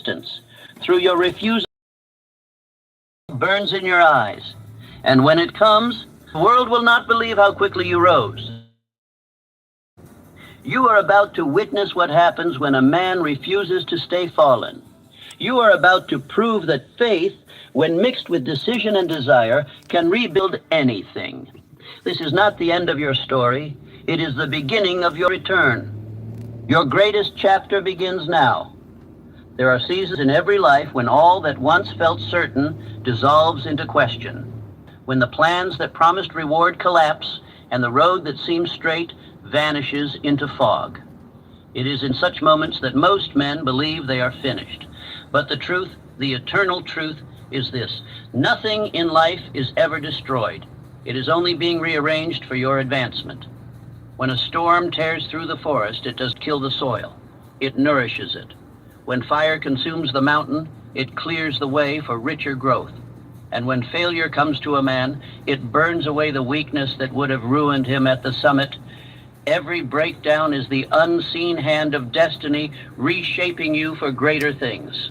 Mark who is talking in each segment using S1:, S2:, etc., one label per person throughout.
S1: resistance, through your refusal, burns in your eyes. And when it comes, the world will not believe how quickly you rose. You are about to witness what happens when a man refuses to stay fallen. You are about to prove that faith, when mixed with decision and desire, can rebuild anything. This is not the end of your story. It is the beginning of your return. Your greatest chapter begins now. There are seasons in every life when all that once felt certain dissolves into question, when the plans that promised reward collapse and the road that seemed straight vanishes into fog. It is in such moments that most men believe they are finished. But the truth, the eternal truth, is this: nothing in life is ever destroyed. It is only being rearranged for your advancement. When a storm tears through the forest, it does kill the soil. It nourishes it. When fire consumes the mountain, it clears the way for richer growth. And when failure comes to a man, it burns away the weakness that would have ruined him at the summit. Every breakdown is the unseen hand of destiny reshaping you for greater things.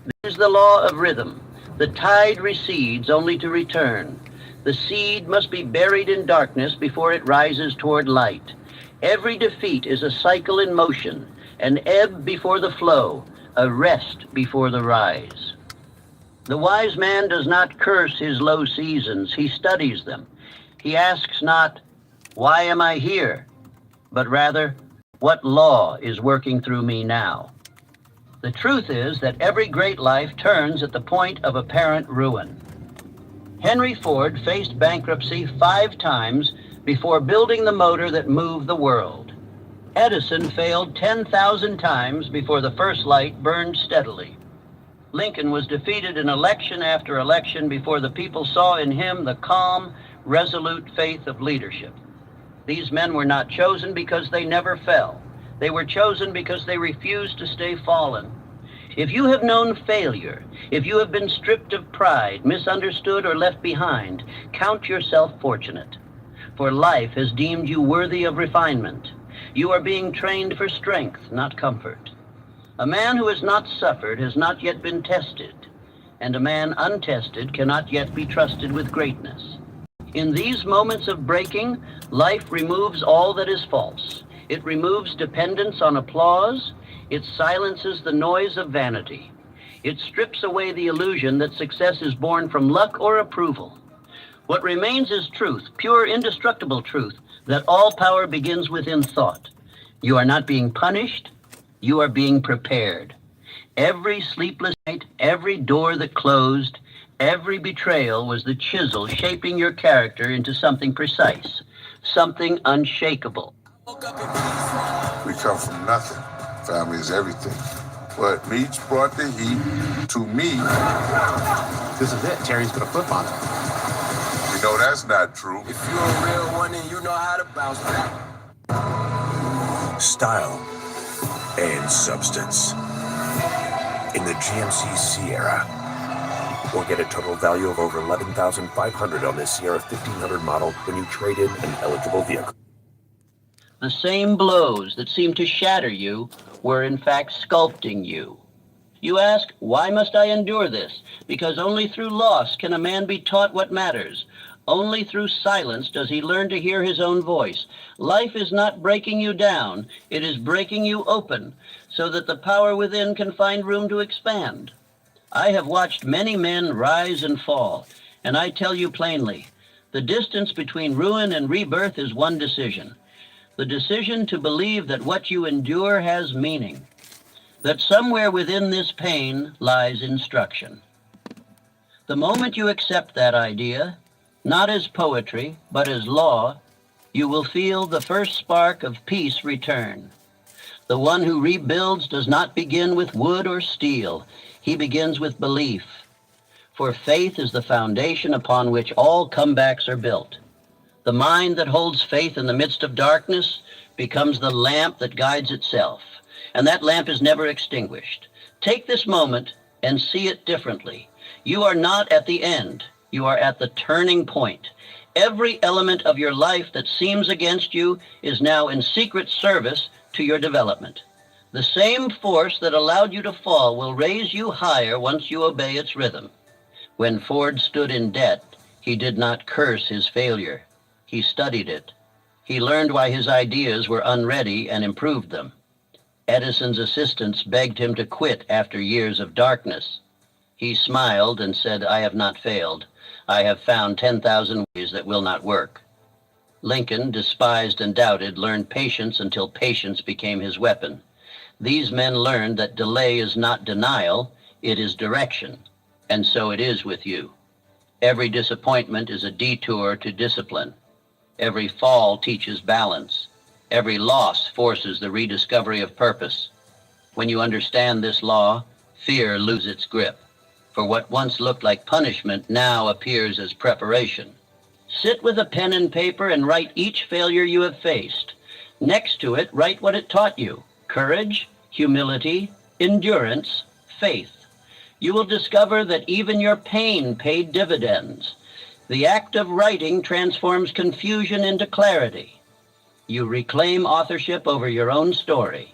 S1: This is the law of rhythm. The tide recedes only to return. The seed must be buried in darkness before it rises toward light. Every defeat is a cycle in motion, an ebb before the flow, a rest before the rise. The wise man does not curse his low seasons, he studies them. He asks not, "Why am I here?" but rather, "What law is working through me now?" The truth is that every great life turns at the point of apparent ruin. Henry Ford faced bankruptcy 5 times before building the motor that moved the world. Edison failed 10,000 times before the first light burned steadily. Lincoln was defeated in election after election before the people saw in him the calm, resolute faith of leadership. These men were not chosen because they never fell. They were chosen because they refused to stay fallen. If you have known failure, if you have been stripped of pride, misunderstood, or left behind, count yourself fortunate. For life has deemed you worthy of refinement. You are being trained for strength, not comfort. A man who has not suffered has not yet been tested, and a man untested cannot yet be trusted with greatness. In these moments of breaking, life removes all that is false. It removes dependence on applause. It silences the noise of vanity. It strips away the illusion that success is born from luck or approval. What remains is truth, pure, indestructible truth, that all power begins within thought. You are not being punished. You are being prepared. Every sleepless night, every door that closed, every betrayal was the chisel shaping your character into something precise, something unshakable.
S2: We come from nothing. Family is everything. But Meach brought the heat to me.
S3: This is it. Terry's gonna flip on it.
S2: You know that's not true.
S4: If you're a real one, then you know how to bounce back.
S5: Style and substance. In the GMC Sierra. Or get a total value of over $11,500 on this Sierra 1500 model when you trade in an eligible vehicle.
S1: The same blows that seemed to shatter you were in fact sculpting you. You ask, why must I endure this? Because only through loss can a man be taught what matters. Only through silence does he learn to hear his own voice. Life is not breaking you down, it is breaking you open, so that the power within can find room to expand. I have watched many men rise and fall, and I tell you plainly, the distance between ruin and rebirth is one decision. The decision to believe that what you endure has meaning, that somewhere within this pain lies instruction. The moment you accept that idea, not as poetry, but as law, you will feel the first spark of peace return. The one who rebuilds does not begin with wood or steel. He begins with belief. For faith is the foundation upon which all comebacks are built. The mind that holds faith in the midst of darkness becomes the lamp that guides itself, and that lamp is never extinguished. Take this moment and see it differently. You are not at the end. You are at the turning point. Every element of your life that seems against you is now in secret service to your development. The same force that allowed you to fall will raise you higher once you obey its rhythm. When Ford stood in debt, he did not curse his failure. He studied it. He learned why his ideas were unready and improved them. Edison's assistants begged him to quit after years of darkness. He smiled and said, "I have not failed. I have found 10,000 ways that will not work." Lincoln, despised and doubted, learned patience until patience became his weapon. These men learned that delay is not denial, it is direction. And so it is with you. Every disappointment is a detour to discipline. Every fall teaches balance. Every loss forces the rediscovery of purpose. When you understand this law, fear loses its grip. For what once looked like punishment now appears as preparation. Sit with a pen and paper and write each failure you have faced. Next to it, write what it taught you: courage, humility, endurance, faith. You will discover that even your pain paid dividends. The act of writing transforms confusion into clarity. You reclaim authorship over your own story.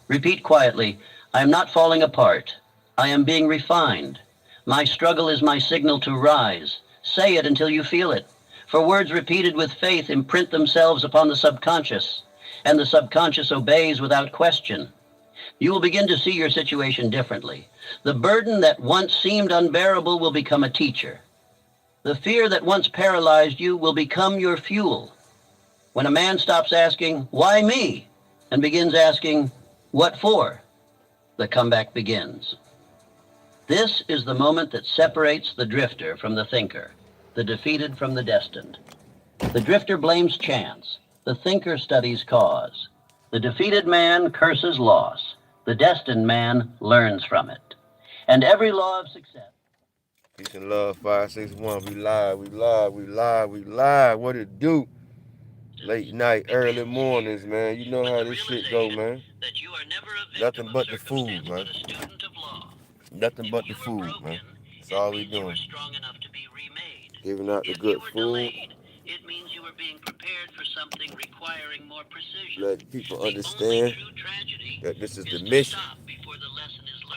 S1: Repeat quietly, "I am not falling apart. I am being refined. My struggle is my signal to rise." Say it until you feel it. For words repeated with faith imprint themselves upon the subconscious, and the subconscious obeys without question. You will begin to see your situation differently. The burden that once seemed unbearable will become a teacher. The fear that once paralyzed you will become your fuel. When a man stops asking, "Why me?" and begins asking, "What for?" the comeback begins. This is the moment that separates the drifter from the thinker, the defeated from the destined. The drifter blames chance. The thinker studies cause. The defeated man curses loss. The destined man learns from it. And every law of success.
S6: Peace and love, 561. We live. What it do? Late night, early mornings, man. You know how this shit go, man. Nothing but the food, man. Nothing but the food, man. That's all we doing. Giving out the good food.
S1: It means you are being prepared for something requiring more precision.
S6: Let people understand that this is the mission.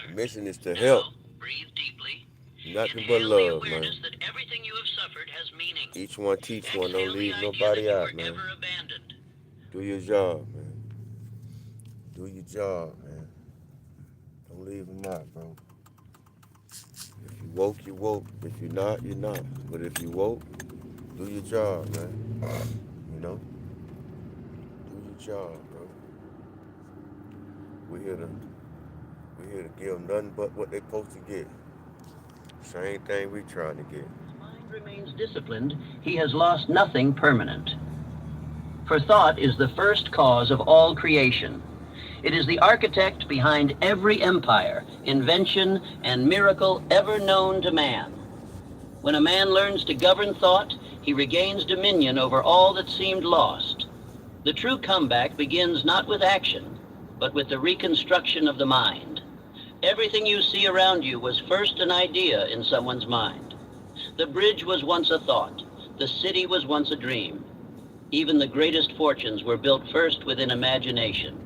S6: The mission is to help.
S1: Breathe deeply.
S6: Nothing but love, man.
S1: That everything you have suffered has meaning.
S6: Each one teach one. Don't leave nobody out, man. Do your job, man. Do your job, man. Don't leave them out, bro. If you woke, you woke. If you're not, you're not. But if you woke, do your job, man. You know? Do your job, bro. We're here to give them nothing but what they're supposed to get. Same thing we trying to get.
S1: His mind remains disciplined. He has lost nothing permanent. For thought is the first cause of all creation. It is the architect behind every empire, invention, and miracle ever known to man. When a man learns to govern thought, he regains dominion over all that seemed lost. The true comeback begins not with action, but with the reconstruction of the mind. Everything you see around you was first an idea in someone's mind. The bridge was once a thought. The city was once a dream. Even the greatest fortunes were built first within imagination.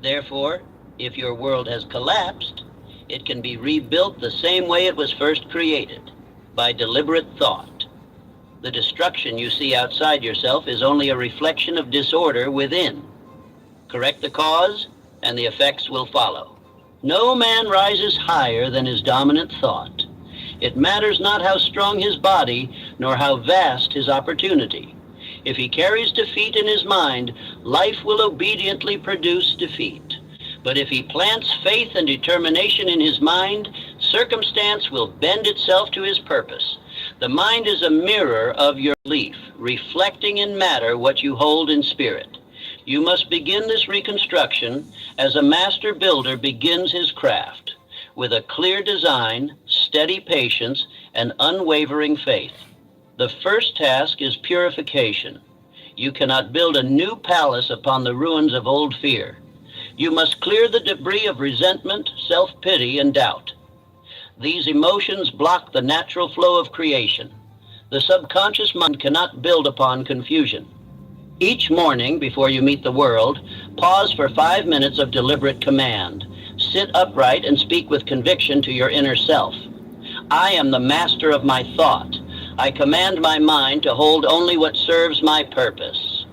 S1: Therefore, if your world has collapsed, it can be rebuilt the same way it was first created, by deliberate thought. The destruction you see outside yourself is only a reflection of disorder within. Correct the cause, and the effects will follow. No man rises higher than his dominant thought. It matters not how strong his body, nor how vast his opportunity. If he carries defeat in his mind, life will obediently produce defeat. But if he plants faith and determination in his mind, circumstance will bend itself to his purpose. The mind is a mirror of your belief, reflecting in matter what you hold in spirit. You must begin this reconstruction as a master builder begins his craft, with a clear design, steady patience, and unwavering faith. The first task is purification. You cannot build a new palace upon the ruins of old fear. You must clear the debris of resentment, self-pity, and doubt. These emotions block the natural flow of creation. The subconscious mind cannot build upon confusion. Each morning before you meet the world, pause for 5 minutes of deliberate command. Sit upright and speak with conviction to your inner self. I am the master of my thought. I command my mind to hold only what serves my purpose.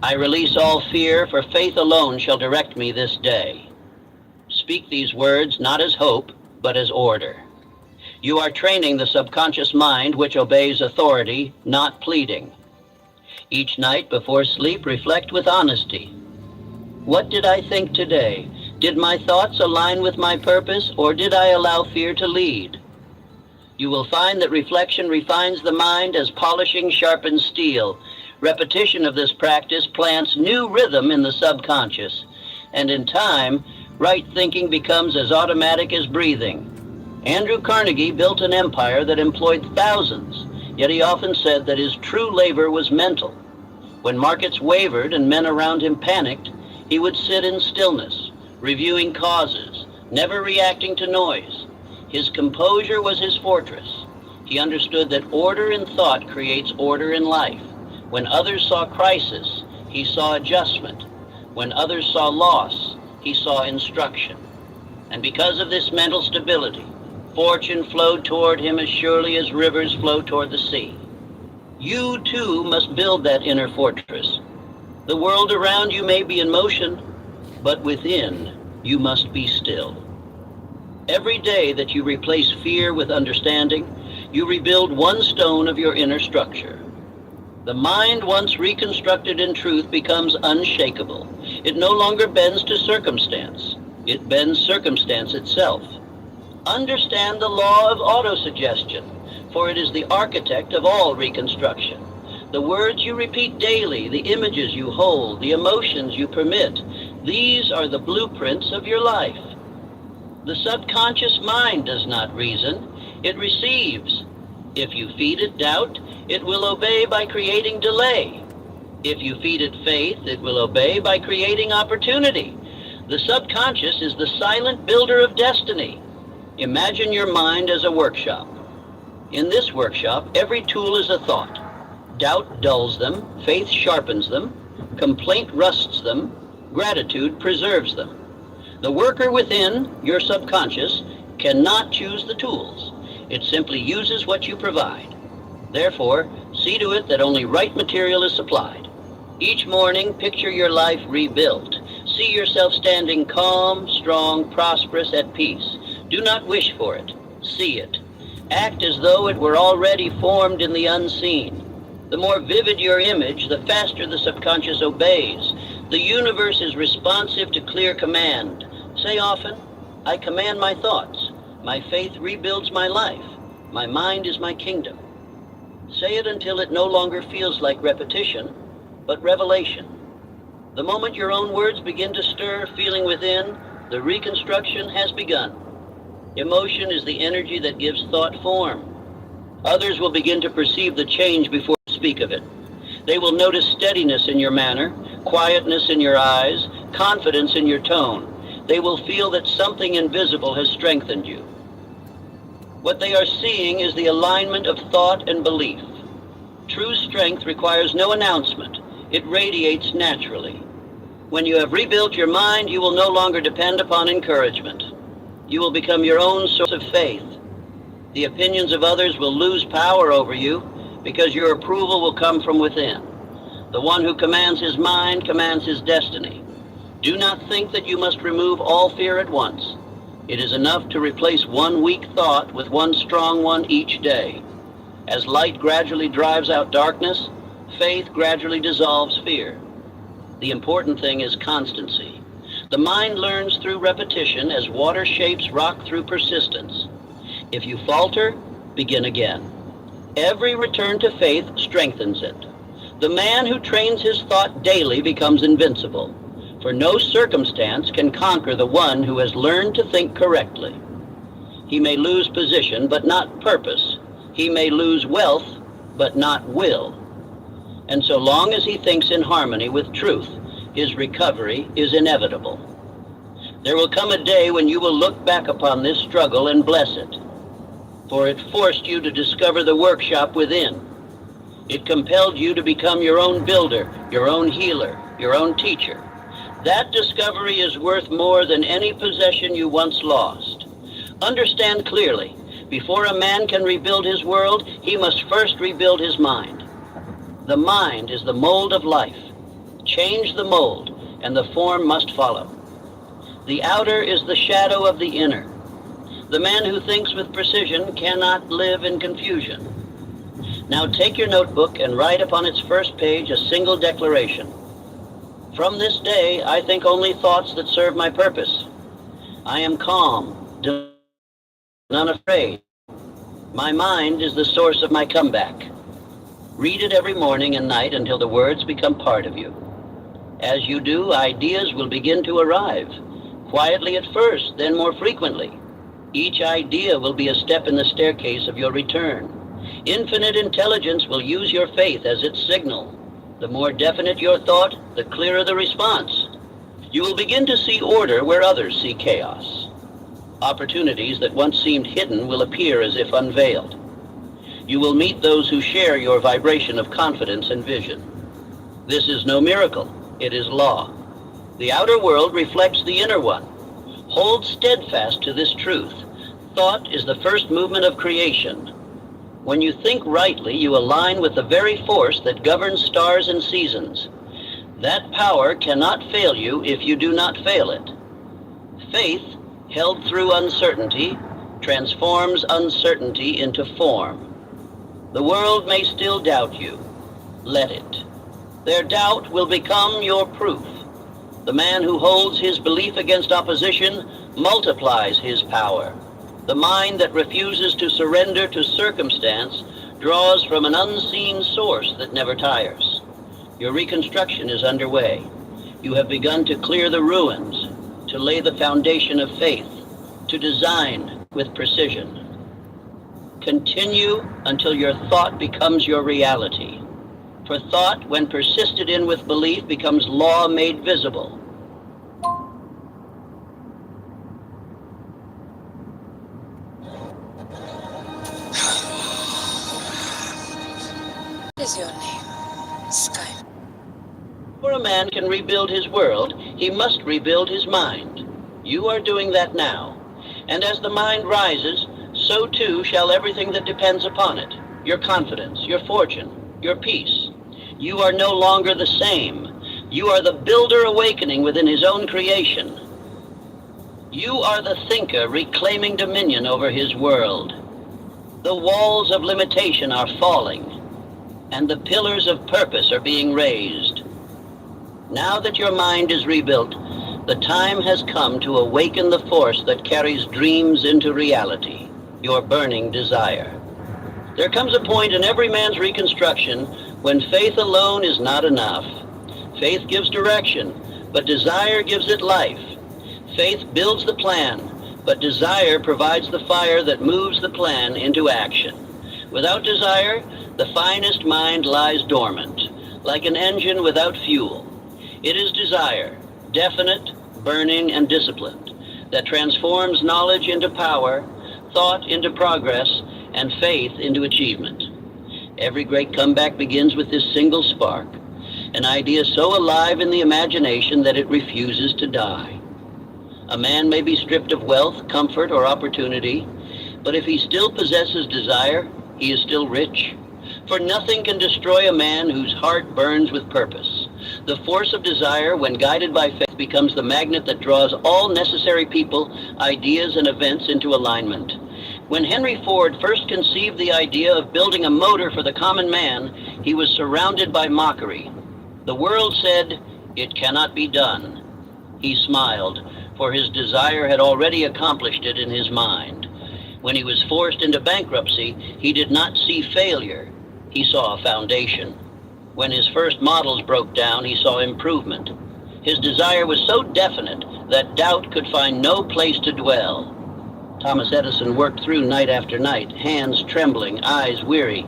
S1: I release all fear, for faith alone shall direct me this day. Speak these words not as hope, but as order. You are training the subconscious mind, which obeys authority, not pleading. Each night before sleep, reflect with honesty. What did I think today? Did my thoughts align with my purpose, or did I allow fear to lead? You will find that reflection refines the mind as polishing sharpens steel. Repetition of this practice plants new rhythm in the subconscious, and in time, right thinking becomes as automatic as breathing. Andrew Carnegie built an empire that employed thousands, yet he often said that his true labor was mental. When markets wavered and men around him panicked, he would sit in stillness, reviewing causes, never reacting to noise. His composure was his fortress. He understood that order in thought creates order in life. When others saw crisis, he saw adjustment. When others saw loss, he saw instruction. And because of this mental stability, fortune flowed toward him as surely as rivers flow toward the sea. You too must build that inner fortress. The world around you may be in motion, but within you must be still. Every day that you replace fear with understanding, you rebuild one stone of your inner structure. The mind, once reconstructed in truth, becomes unshakable. It no longer bends to circumstance. It bends circumstance itself. Understand the law of autosuggestion, for it is the architect of all reconstruction. The words you repeat daily, the images you hold, the emotions you permit, these are the blueprints of your life. The subconscious mind does not reason, it receives. If you feed it doubt, it will obey by creating delay. If you feed it faith, it will obey by creating opportunity. The subconscious is the silent builder of destiny. Imagine your mind as a workshop. In this workshop, every tool is a thought. Doubt dulls them, faith sharpens them, complaint rusts them, gratitude preserves them. The worker within, your subconscious, cannot choose the tools. It simply uses what you provide. Therefore, see to it that only right material is supplied. Each morning, picture your life rebuilt. See yourself standing calm, strong, prosperous, at peace. Do not wish for it. See it. Act as though it were already formed in the unseen. The more vivid your image, the faster the subconscious obeys. The universe is responsive to clear command. Say often, I command my thoughts. My faith rebuilds my life. My mind is my kingdom. Say it until it no longer feels like repetition, but revelation. The moment your own words begin to stir feeling within, the reconstruction has begun. Emotion is the energy that gives thought form. Others will begin to perceive the change before you speak of it. They will notice steadiness in your manner, quietness in your eyes, confidence in your tone. They will feel that something invisible has strengthened you. What they are seeing is the alignment of thought and belief. True strength requires no announcement. It radiates naturally. When you have rebuilt your mind, you will no longer depend upon encouragement. You will become your own source of faith. The opinions of others will lose power over you because your approval will come from within. The one who commands his mind commands his destiny. Do not think that you must remove all fear at once. It is enough to replace one weak thought with one strong one each day. As light gradually drives out darkness, faith gradually dissolves fear. The important thing is constancy. The mind learns through repetition as water shapes rock through persistence. If you falter, begin again. Every return to faith strengthens it. The man who trains his thought daily becomes invincible, for no circumstance can conquer the one who has learned to think correctly. He may lose position, but not purpose. He may lose wealth, but not will. And so long as he thinks in harmony with truth, his recovery is inevitable. There will come a day when you will look back upon this struggle and bless it, for it forced you to discover the workshop within. It compelled you to become your own builder, your own healer, your own teacher. That discovery is worth more than any possession you once lost. Understand clearly, before a man can rebuild his world, he must first rebuild his mind. The mind is the mold of life. Change the mold, and the form must follow. The outer is the shadow of the inner. The man who thinks with precision cannot live in confusion. Now take your notebook and write upon its first page a single declaration. From this day, I think only thoughts that serve my purpose. I am calm, unafraid. My mind is the source of my comeback. Read it every morning and night until the words become part of you. As you do, ideas will begin to arrive. Quietly at first, then more frequently. Each idea will be a step in the staircase of your return. Infinite intelligence will use your faith as its signal. The more definite your thought, the clearer the response. You will begin to see order where others see chaos. Opportunities that once seemed hidden will appear as if unveiled. You will meet those who share your vibration of confidence and vision. This is no miracle, it is law. The outer world reflects the inner one. Hold steadfast to this truth. Thought is the first movement of creation. When you think rightly, you align with the very force that governs stars and seasons. That power cannot fail you if you do not fail it. Faith, held through uncertainty, transforms uncertainty into form. The world may still doubt you. Let it. Their doubt will become your proof. The man who holds his belief against opposition multiplies his power. The mind that refuses to surrender to circumstance draws from an unseen source that never tires. Your reconstruction is underway. You have begun to clear the ruins, to lay the foundation of faith, to design with precision. Continue until your thought becomes your reality. For thought, when persisted in with belief, becomes law made visible.
S7: What is your name? Sky.
S1: Before a man can rebuild his world, he must rebuild his mind. You are doing that now. And as the mind rises, so too shall everything that depends upon it. Your confidence, your fortune, your peace. You are no longer the same. You are the builder awakening within his own creation. You are the thinker reclaiming dominion over his world. The walls of limitation are falling, and the pillars of purpose are being raised. Now that your mind is rebuilt, the time has come to awaken the force that carries dreams into reality, your burning desire. There comes a point in every man's reconstruction when faith alone is not enough. Faith gives direction, but desire gives it life. Faith builds the plan, but desire provides the fire that moves the plan into action. Without desire, the finest mind lies dormant, like an engine without fuel. It is desire, definite, burning, and disciplined, that transforms knowledge into power, thought into progress, and faith into achievement. Every great comeback begins with this single spark, an idea so alive in the imagination that it refuses to die. A man may be stripped of wealth, comfort, or opportunity, but if he still possesses desire, he is still rich. For nothing can destroy a man whose heart burns with purpose. The force of desire, when guided by faith, becomes the magnet that draws all necessary people, ideas, and events into alignment. When Henry Ford first conceived the idea of building a motor for the common man, he was surrounded by mockery. The world said, "It cannot be done." He smiled, for his desire had already accomplished it in his mind. When he was forced into bankruptcy, he did not see failure. He saw a foundation. When his first models broke down, he saw improvement. His desire was so definite that doubt could find no place to dwell. Thomas Edison worked through night after night, hands trembling, eyes weary,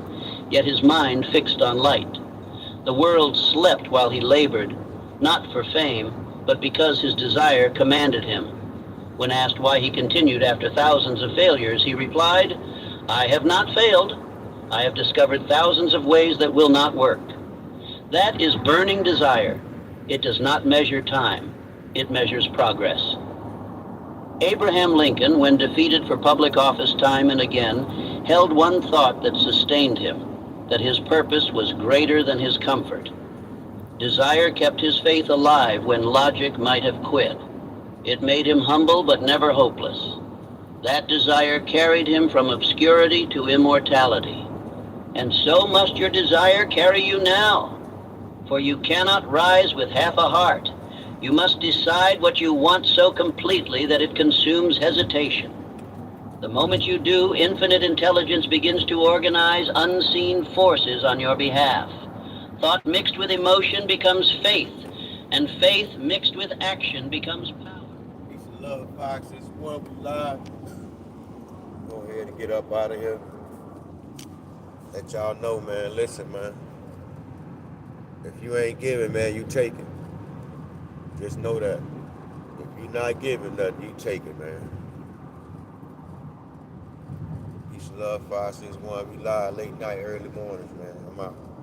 S1: yet his mind fixed on light. The world slept while he labored, not for fame, but because his desire commanded him. When asked why he continued after thousands of failures, he replied, "I have not failed. I have discovered thousands of ways that will not work. That is burning desire. It does not measure time. It measures progress. Abraham Lincoln, when defeated for public office time and again, held one thought that sustained him, that his purpose was greater than his comfort. Desire kept his faith alive when logic might have quit. It made him humble but never hopeless. That desire carried him from obscurity to immortality. And so must your desire carry you now. For you cannot rise with half a heart. You must decide what you want so completely that it consumes hesitation. The moment you do, infinite intelligence begins to organize unseen forces on your behalf. Thought mixed with emotion becomes faith, and faith mixed with action becomes power.
S6: Peace and love, Fox. It's one we live. Go ahead and get up out of here. Let y'all know, man. Listen, man. If you ain't giving, man, you taking. Just know that. If you're not giving nothing, you take it, man. Peace and love, 561. We live late night, early mornings, man. I'm out.